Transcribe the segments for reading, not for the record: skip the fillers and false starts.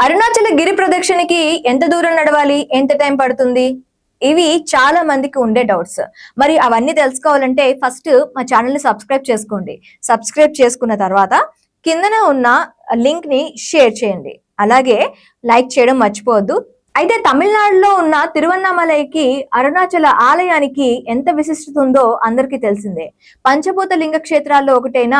అరుణాచల గిరి ప్రదక్షిణకి ఎంత దూరం నడవాలి, ఎంత టైం పడుతుంది? ఇవి చాలా మందికి ఉండే డౌట్స్. మరి అవన్నీ తెలుసుకోవాలంటే ఫస్ట్ మా ఛానల్ ని సబ్స్క్రైబ్ చేసుకోండి. సబ్స్క్రైబ్ చేసుకున్న తర్వాత కిందన ఉన్న లింక్ ని షేర్ చేయండి. అలాగే లైక్ చేయడం మర్చిపోవద్దు. అయితే తమిళనాడులో ఉన్న తిరువన్నామలైకి అరుణాచల ఆలయానికి ఎంత విశిష్టత ఉందో అందరికీ తెలిసిందే. పంచభూత లింగ క్షేత్రాల్లో ఒకటైన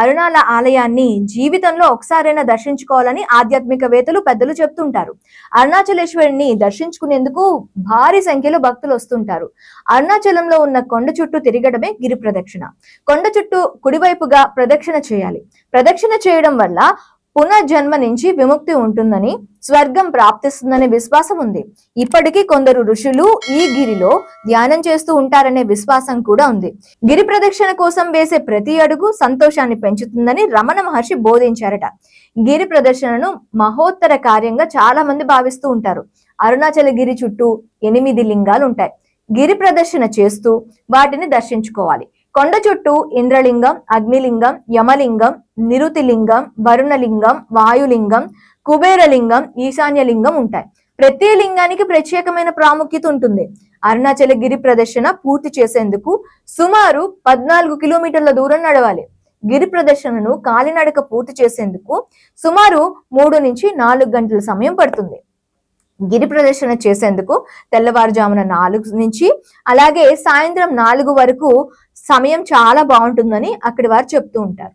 అరుణాల ఆలయాన్ని జీవితంలో ఒకసారైనా దర్శించుకోవాలని ఆధ్యాత్మికవేత్తలు పెద్దలు చెప్తుంటారు. అరుణాచలేశ్వరిని దర్శించుకునేందుకు భారీ సంఖ్యలో భక్తులు వస్తుంటారు. అరుణాచలంలో ఉన్న కొండ చుట్టూ తిరగడమే గిరి ప్రదక్షిణ. కొండ చుట్టూ కుడివైపుగా ప్రదక్షిణ చేయాలి. ప్రదక్షిణ చేయడం వల్ల పునర్జన్మ నుంచి విముక్తి ఉంటుందని, స్వర్గం ప్రాప్తిస్తుందనే విశ్వాసం ఉంది. ఇప్పటికీ కొందరు ఋషులు ఈ గిరిలో ధ్యానం చేస్తూ ఉంటారనే విశ్వాసం కూడా ఉంది. గిరి ప్రదక్షిణ కోసం వేసే ప్రతి అడుగు సంతోషాన్ని పెంచుతుందని రమణ మహర్షి బోధించారట. గిరి ప్రదర్శనను మహోత్తర కార్యంగా చాలా మంది భావిస్తూ ఉంటారు. అరుణాచల గిరి చుట్టూ 8 లింగాలు ఉంటాయి. గిరి ప్రదర్శన చేస్తూ వాటిని దర్శించుకోవాలి. కొండ చుట్టూ ఇంద్రలింగం, అగ్నిలింగం, యమలింగం, నిరుతిలింగం, వరుణలింగం, వాయులింగం, కుబేరలింగం, ఈశాన్యలింగం ఉంటాయి. ప్రతి లింగానికి ప్రత్యేకమైన ప్రాముఖ్యత ఉంటుంది. అరుణాచల గిరి ప్రదర్శన పూర్తి చేసేందుకు సుమారు 14 కిలోమీటర్ల దూరం నడవాలి. గిరి ప్రదర్శనను కాలినడక పూర్తి చేసేందుకు సుమారు 3 నుంచి 4 గంటల సమయం పడుతుంది. గిరి ప్రదర్శన చేసేందుకు తెల్లవారుజామున 4 నుంచి అలాగే సాయంత్రం 4 వరకు సమయం చాలా బాగుంటుందని అక్కడి వారు చెప్తూ ఉంటారు.